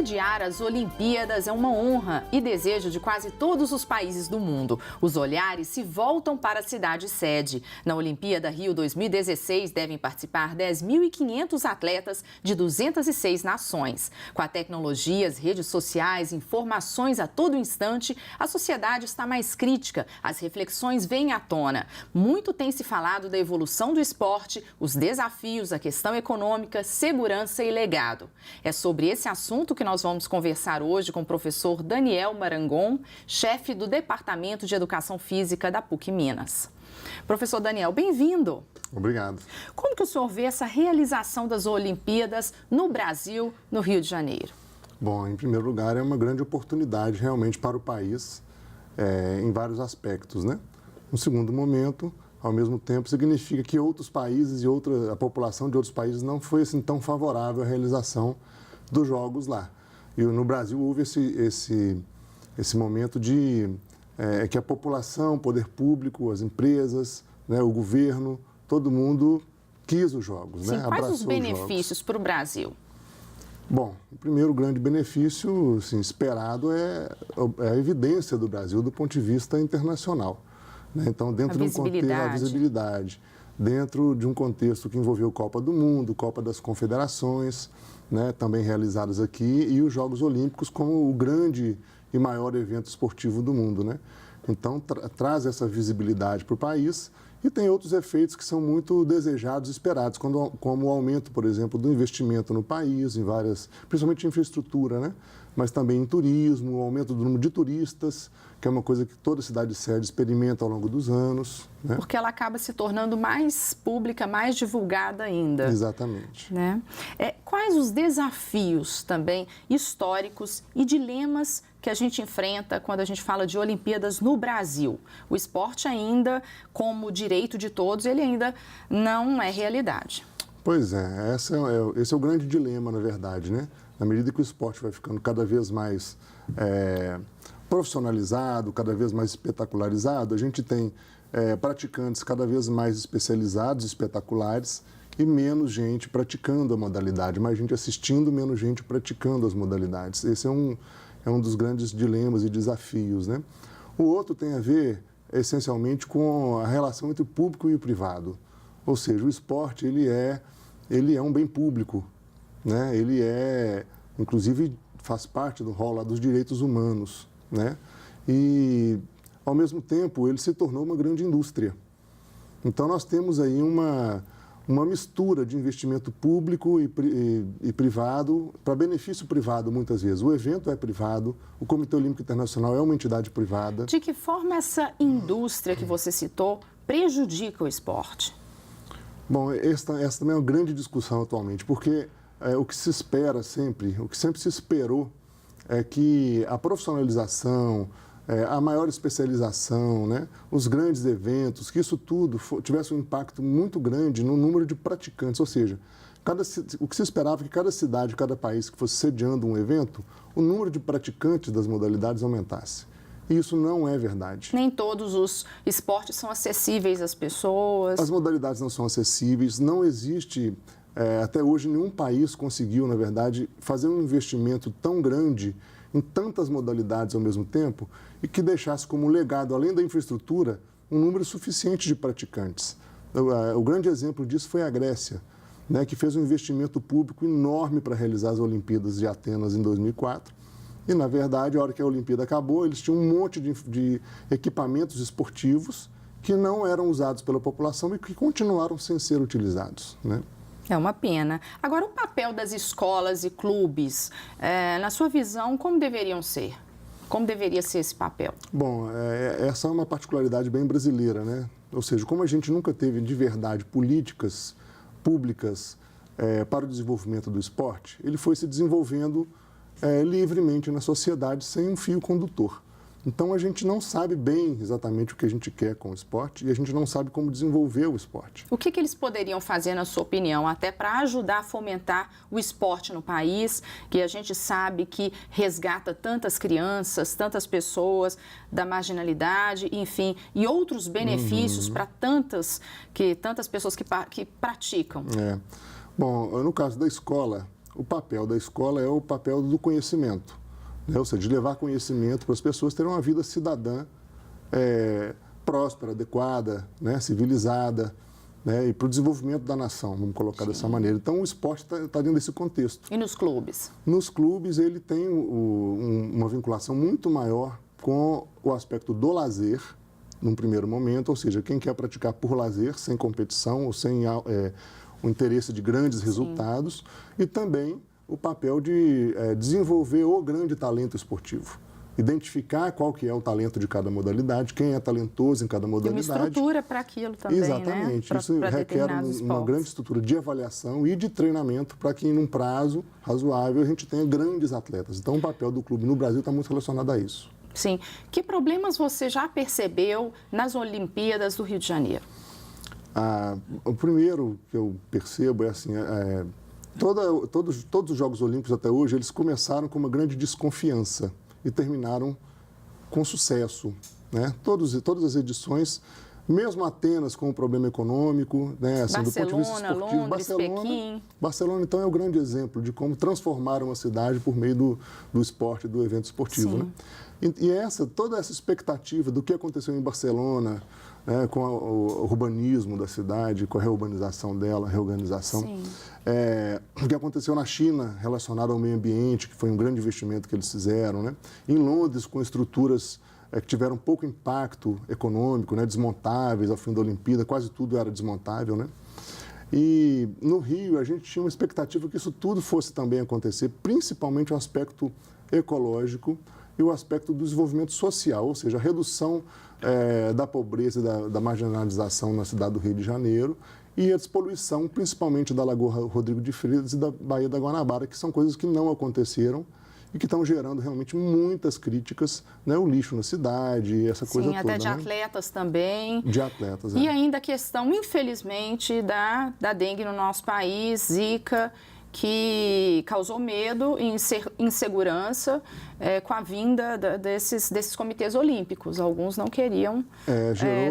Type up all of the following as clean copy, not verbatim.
Sediar as Olimpíadas é uma honra e desejo de quase todos os países do mundo. Os olhares se voltam para a cidade sede. Na Olimpíada Rio 2016 devem participar 10.500 atletas de 206 nações. Com a tecnologia, as redes sociais, informações a todo instante, a sociedade está mais crítica, as reflexões vêm à tona. Muito tem se falado da evolução do esporte, os desafios, a questão econômica, segurança e legado. É sobre esse assunto que nós vamos conversar hoje com o professor Daniel Marangon, chefe do Departamento de Educação Física da PUC Minas. Professor Daniel, bem-vindo. Obrigado. Como que o senhor vê essa realização das Olimpíadas no Brasil, no Rio de Janeiro? Bom, em primeiro lugar, é uma grande oportunidade realmente para o país em vários aspectos, né? No segundo momento, ao mesmo tempo, significa que outros países e a população de outros países não foi assim tão favorável à realização dos jogos lá. E no Brasil houve esse momento de que a população, o poder público, as empresas, né, o governo, todo mundo quis os jogos, Sim, né? Quais Abraçou os benefícios para o Brasil? Bom, o primeiro grande benefício assim, esperado é a evidência do Brasil do ponto de vista internacional, né? Então, dentro de um contexto, a visibilidade, dentro de um contexto que envolveu Copa do Mundo, Copa das Confederações, né, também realizadas aqui, e os Jogos Olímpicos como o grande e maior evento esportivo do mundo, né? Então, traz essa visibilidade para o país e tem outros efeitos que são muito desejados e esperados, como o aumento, por exemplo, do investimento no país, em principalmente em infraestrutura, né? Mas também em turismo, o aumento do número de turistas, que é uma coisa que toda cidade sede experimenta ao longo dos anos, né? Porque ela acaba se tornando mais pública, mais divulgada ainda. Exatamente. Né? Quais os desafios também históricos e dilemas que a gente enfrenta quando a gente fala de Olimpíadas no Brasil? O esporte ainda, como direito de todos, ele ainda não é realidade. Pois é, esse é o grande dilema, na verdade, né? Na medida que o esporte vai ficando cada vez mais profissionalizado, cada vez mais espetacularizado, a gente tem praticantes cada vez mais especializados, espetaculares, e menos gente praticando a modalidade, mais gente assistindo, menos gente praticando as modalidades. Esse é um dos grandes dilemas e desafios, né? O outro tem a ver, essencialmente, com a relação entre o público e o privado. Ou seja, o esporte, ele é um bem público, né? Ele inclusive, faz parte do rol lá dos direitos humanos, né? E, ao mesmo tempo, ele se tornou uma grande indústria. Então, nós temos aí uma mistura de investimento público e privado, para benefício privado, muitas vezes. O evento é privado, o Comitê Olímpico Internacional é uma entidade privada. De que forma essa indústria que você citou prejudica o esporte? Bom, essa também é uma grande discussão atualmente, porque o que se espera sempre, o que sempre se esperou é que a profissionalização, a maior especialização, né, os grandes eventos, que isso tudo tivesse um impacto muito grande no número de praticantes, ou seja, o que se esperava é que cada cidade, cada país que fosse sediando um evento, o número de praticantes das modalidades aumentasse. E isso não é verdade. Nem todos os esportes são acessíveis às pessoas. As modalidades não são acessíveis, não existe, até hoje, nenhum país conseguiu, na verdade, fazer um investimento tão grande em tantas modalidades ao mesmo tempo e que deixasse como legado, além da infraestrutura, um número suficiente de praticantes. O grande exemplo disso foi a Grécia, né, que fez um investimento público enorme para realizar as Olimpíadas de Atenas em 2004. E, na verdade, a hora que a Olimpíada acabou, eles tinham um monte de equipamentos esportivos que não eram usados pela população e que continuaram sem ser utilizados, né? É uma pena. Agora, o papel das escolas e clubes, na sua visão, como deveriam ser? Como deveria ser esse papel? Bom, essa é uma particularidade bem brasileira, né? Ou seja, como a gente nunca teve de verdade políticas públicas para o desenvolvimento do esporte, ele foi se desenvolvendo livremente na sociedade sem um fio condutor. Então, a gente não sabe bem exatamente o que a gente quer com o esporte e a gente não sabe como desenvolver o esporte. O que eles poderiam fazer, na sua opinião, até para ajudar a fomentar o esporte no país, que a gente sabe que resgata tantas crianças, tantas pessoas da marginalidade, enfim, e outros benefícios para tantas pessoas que praticam? Bom, no caso da escola, o papel da escola é o papel do conhecimento, né? Ou seja, de levar conhecimento para as pessoas terem uma vida cidadã próspera, adequada, né? Civilizada, né? E para o desenvolvimento da nação, vamos colocar dessa maneira. Então, o esporte está dentro desse contexto. E nos clubes? Nos clubes, ele tem uma vinculação muito maior com o aspecto do lazer, num primeiro momento, ou seja, quem quer praticar por lazer, sem competição ou sem o interesse de grandes resultados, e também o papel de desenvolver o grande talento esportivo. Identificar qual que é o talento de cada modalidade, quem é talentoso em cada modalidade. E uma estrutura para aquilo também, exatamente. né? Isso requer uma grande estrutura de avaliação e de treinamento para que, em um prazo razoável, a gente tenha grandes atletas. Então, o papel do clube no Brasil está muito relacionado a isso. Sim. Que problemas você já percebeu nas Olimpíadas do Rio de Janeiro? O primeiro que eu percebo é assim, todos os Jogos Olímpicos até hoje, eles começaram com uma grande desconfiança e terminaram com sucesso, né? Todas as edições, mesmo Atenas com um problema econômico, né? Assim, Barcelona, do ponto de vista esportivo, Londres, Pequim. Barcelona, então, é o grande exemplo de como transformar uma cidade por meio do esporte, do evento esportivo, né? E toda essa expectativa do que aconteceu em Barcelona, né, com o urbanismo da cidade, com a reurbanização dela, a reorganização, o que aconteceu na China relacionado ao meio ambiente, que foi um grande investimento que eles fizeram, né? Em Londres, com estruturas que tiveram pouco impacto econômico, né, desmontáveis ao fim da Olimpíada, quase tudo era desmontável, né? E no Rio, a gente tinha uma expectativa que isso tudo fosse também acontecer, principalmente o aspecto ecológico e o aspecto do desenvolvimento social, ou seja, a redução da pobreza e da marginalização na cidade do Rio de Janeiro e a despoluição, principalmente da Lagoa Rodrigo de Freitas e da Baía da Guanabara, que são coisas que não aconteceram e que estão gerando realmente muitas críticas, né? O lixo na cidade, essa coisa toda. Sim, até de atletas também. De atletas, E ainda a questão, infelizmente, da dengue no nosso país, Zika, que causou medo e insegurança com a vinda desses comitês olímpicos. Alguns não queriam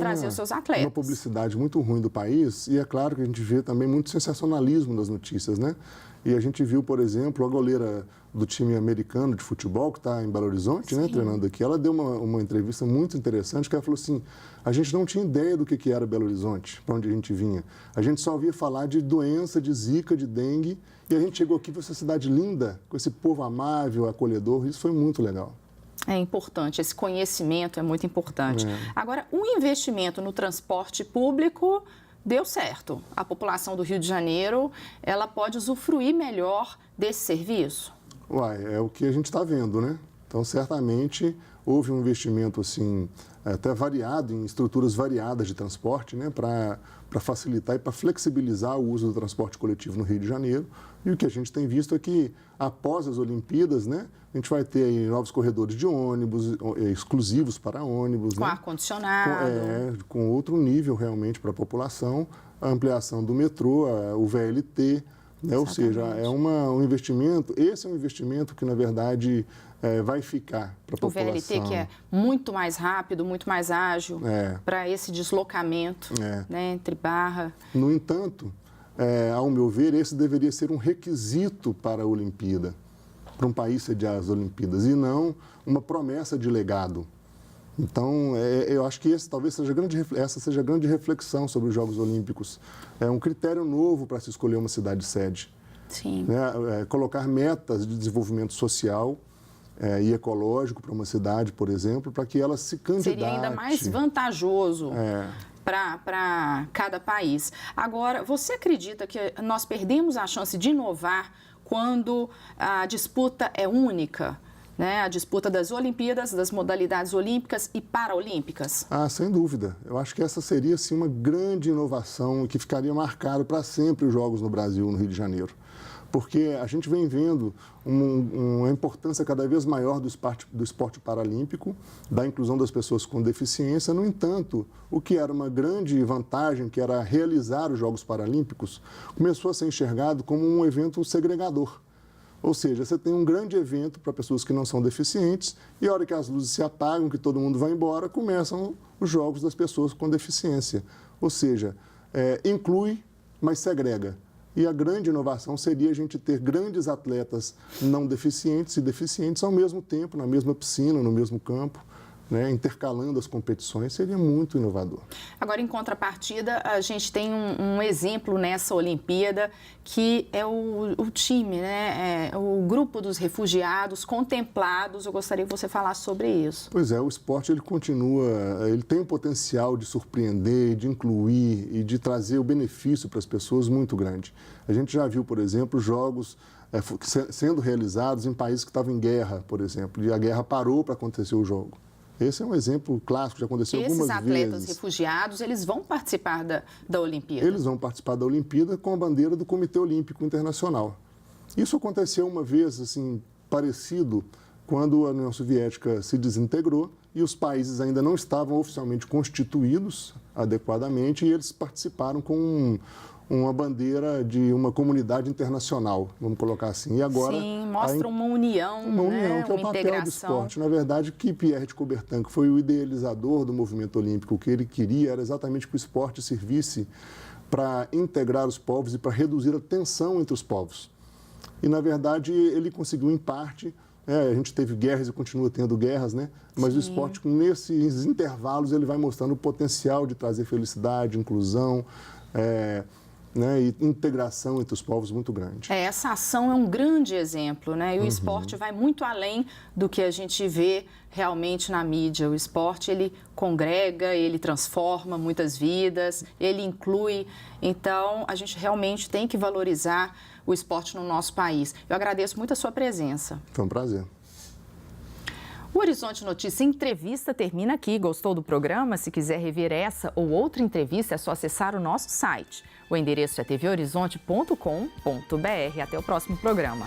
trazer os seus atletas. Uma publicidade muito ruim do país, e é claro que a gente vê também muito sensacionalismo nas notícias, né? E a gente viu, por exemplo, a goleira do time americano de futebol, que está em Belo Horizonte, né, treinando aqui, ela deu uma entrevista muito interessante, que ela falou assim, a gente não tinha ideia do que era Belo Horizonte, para onde a gente vinha. A gente só ouvia falar de doença, de zika, de dengue, e a gente chegou aqui, foi essa cidade linda, com esse povo amável, acolhedor, isso foi muito legal. É importante, esse conhecimento é muito importante. Agora, o investimento no transporte público deu certo. A população do Rio de Janeiro, ela pode usufruir melhor desse serviço? É o que a gente está vendo, né? Então, certamente, houve um investimento, assim, até variado, em estruturas variadas de transporte, né? Para facilitar e para flexibilizar o uso do transporte coletivo no Rio de Janeiro. E o que a gente tem visto é que, após as Olimpíadas, né? A gente vai ter aí novos corredores de ônibus, exclusivos para ônibus. Com ar-condicionado. Com outro nível, realmente, para a população. A ampliação do metrô, o VLT, né? Ou seja, é um investimento, esse é um investimento que, na verdade, vai ficar para a população. O VLT, que é muito mais rápido, muito mais ágil para esse deslocamento, né, entre Barra. No entanto, ao meu ver, esse deveria ser um requisito para a Olimpíada, para um país sediar as Olimpíadas, e não uma promessa de legado. Então, eu acho que essa seja a grande reflexão sobre os Jogos Olímpicos. É um critério novo para se escolher uma cidade-sede. Sim. Né? Colocar metas de desenvolvimento social e ecológico para uma cidade, por exemplo, para que ela se candidate. Seria ainda mais vantajoso para cada país. Agora, você acredita que nós perdemos a chance de inovar quando a disputa é única? Né, a disputa das Olimpíadas, das modalidades olímpicas e paraolímpicas? Sem dúvida. Eu acho que essa seria, sim, uma grande inovação que ficaria marcado para sempre os Jogos no Brasil, no Rio de Janeiro. Porque a gente vem vendo uma importância cada vez maior do esporte paralímpico, da inclusão das pessoas com deficiência. No entanto, o que era uma grande vantagem, que era realizar os Jogos Paralímpicos, começou a ser enxergado como um evento segregador. Ou seja, você tem um grande evento para pessoas que não são deficientes e a hora que as luzes se apagam, que todo mundo vai embora, começam os jogos das pessoas com deficiência. Ou seja, inclui, mas segrega. E a grande inovação seria a gente ter grandes atletas não deficientes e deficientes ao mesmo tempo, na mesma piscina, no mesmo campo, né, intercalando as competições, seria muito inovador. Agora, em contrapartida, a gente tem um exemplo nessa Olimpíada que é o time, né, o grupo dos refugiados contemplados. Eu gostaria que você falasse sobre isso. Pois é, o esporte ele continua, ele tem o potencial de surpreender, de incluir e de trazer o benefício para as pessoas muito grande. A gente já viu, por exemplo, jogos sendo realizados em países que estavam em guerra, por exemplo, e a guerra parou para acontecer o jogo. Esse é um exemplo clássico, já aconteceu algumas vezes. Esses atletas refugiados, eles vão participar da Olimpíada? Eles vão participar da Olimpíada com a bandeira do Comitê Olímpico Internacional. Isso aconteceu uma vez, assim, parecido, quando a União Soviética se desintegrou e os países ainda não estavam oficialmente constituídos adequadamente e eles participaram com uma bandeira de uma comunidade internacional, vamos colocar assim. E agora, sim, mostra uma união, né? Que é o papel do esporte. Na verdade, que Pierre de Coubertin, que foi o idealizador do movimento olímpico, o que ele queria era exatamente que o esporte servisse para integrar os povos e para reduzir a tensão entre os povos. E, na verdade, ele conseguiu em parte. A gente teve guerras e continua tendo guerras, né? Mas sim, o esporte, nesses intervalos, ele vai mostrando o potencial de trazer felicidade, inclusão, né, e integração entre os povos muito grande. Essa ação é um grande exemplo, né? E o esporte vai muito além do que a gente vê realmente na mídia. O esporte, ele congrega, ele transforma muitas vidas, ele inclui. Então, a gente realmente tem que valorizar o esporte no nosso país. Eu agradeço muito a sua presença. Foi um prazer. O Horizonte Notícia Entrevista termina aqui. Gostou do programa? Se quiser rever essa ou outra entrevista, é só acessar o nosso site. O endereço é tvhorizonte.com.br. Até o próximo programa.